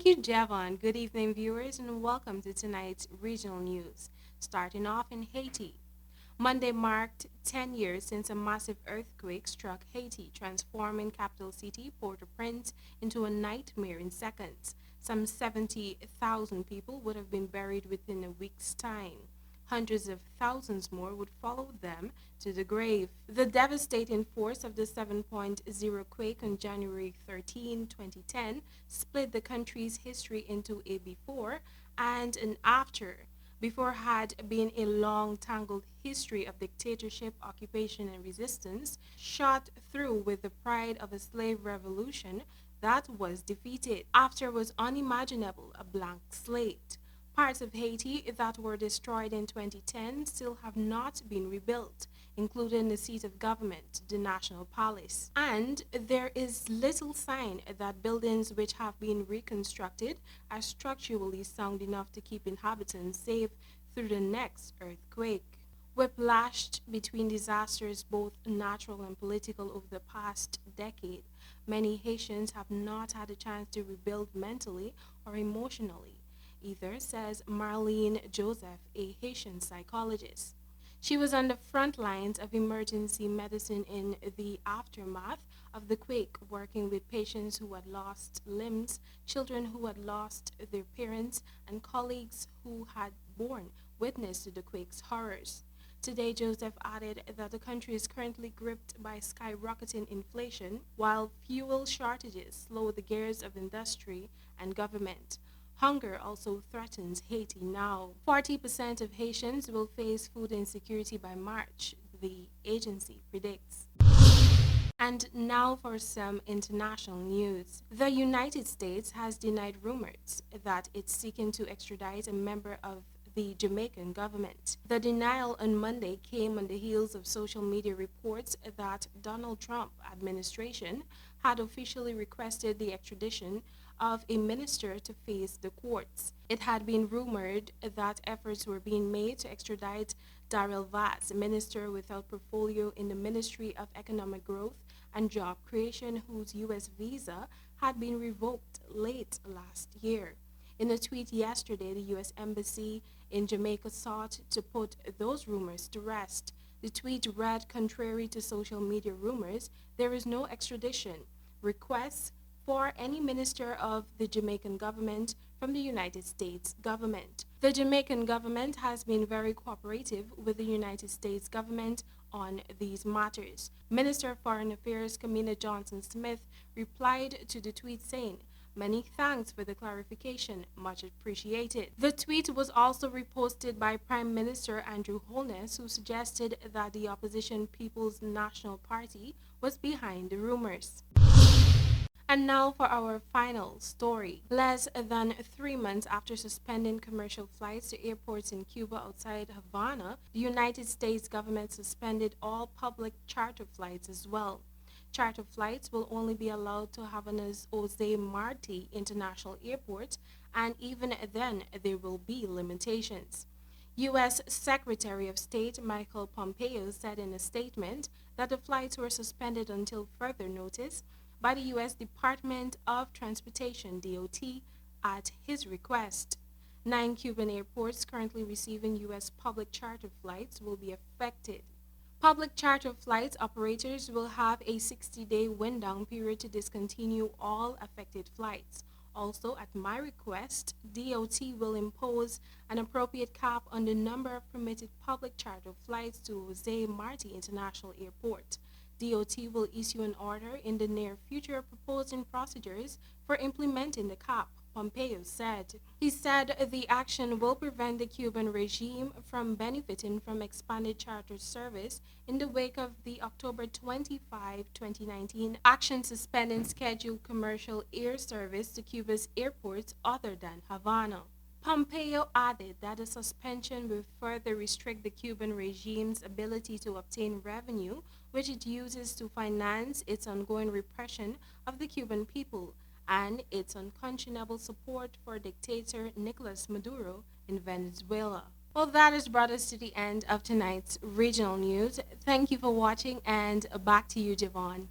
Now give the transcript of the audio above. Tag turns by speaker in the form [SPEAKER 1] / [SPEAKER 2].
[SPEAKER 1] Thank you, Javon. Good evening, viewers, and welcome to tonight's regional news. Starting off in Haiti. Monday marked 10 years since a massive earthquake struck Haiti, transforming capital city Port-au-Prince into a nightmare in seconds. Some 70,000 people would have been buried within a week's time. Hundreds of thousands more would follow them to the grave. The devastating force of the 7.0 quake on January 13, 2010, split the country's history into a before and an after. Before had been a long, tangled history of dictatorship, occupation, and resistance, shot through with the pride of a slave revolution that was defeated. After was unimaginable, a blank slate. Parts of Haiti that were destroyed in 2010 still have not been rebuilt, including the seat of government, the National Palace. And there is little sign that buildings which have been reconstructed are structurally sound enough to keep inhabitants safe through the next earthquake. Whiplashed between disasters, both natural and political, over the past decade, many Haitians have not had a chance to rebuild mentally or emotionally either, says Marlene Joseph, a Haitian psychologist. She was on the front lines of emergency medicine in the aftermath of the quake, working with patients who had lost limbs, children who had lost their parents, and colleagues who had borne witness to the quake's horrors. Today, Joseph added that the country is currently gripped by skyrocketing inflation, while fuel shortages slow the gears of industry and government. Hunger also threatens Haiti now. 40% of Haitians will face food insecurity by March, the agency predicts. And now for some international news. The United States has denied rumors that it's seeking to extradite a member of the Jamaican government. The denial on Monday came on the heels of social media reports that Donald Trump administration had officially requested the extradition of a minister to face the courts. It had been rumored that efforts were being made to extradite Darrell Vass, a minister without portfolio in the Ministry of Economic Growth and Job Creation, whose U.S. visa had been revoked late last year. In a tweet yesterday, the U.S. Embassy in Jamaica sought to put those rumors to rest. The tweet read, contrary to social media rumors, there is no extradition requests for any minister of the Jamaican government from the United States government. The Jamaican government has been very cooperative with the United States government on these matters. Minister of Foreign Affairs Kamina Johnson-Smith replied to the tweet saying, "Many thanks for the clarification, much appreciated." The tweet was also reposted by Prime Minister Andrew Holness, who suggested that the opposition People's National Party was behind the rumors. And now for our final story. Less than 3 months after suspending commercial flights to airports in Cuba outside Havana, the United States government suspended all public charter flights as well. Charter flights will only be allowed to Havana's Jose Marti International Airport, and even then there will be limitations. U.S. Secretary of State Michael Pompeo said in a statement that the flights were suspended until further notice by the U.S. Department of Transportation (DOT) at his request. 9 Cuban airports currently receiving U.S. public charter flights will be affected. Public charter flights operators will have a 60-day wind-down period to discontinue all affected flights. Also, at my request, DOT will impose an appropriate cap on the number of permitted public charter flights to Jose Marti International Airport. DOT will issue an order in the near future proposing procedures for implementing the cap, Pompeo said. He said the action will prevent the Cuban regime from benefiting from expanded charter service in the wake of the October 25, 2019 action suspending scheduled commercial air service to Cuba's airports other than Havana. Pompeo added that the suspension will further restrict the Cuban regime's ability to obtain revenue, which it uses to finance its ongoing repression of the Cuban people and its unconscionable support for dictator Nicolas Maduro in Venezuela. Well, that has brought us to the end of tonight's regional news. Thank you for watching, and back to you, Javon.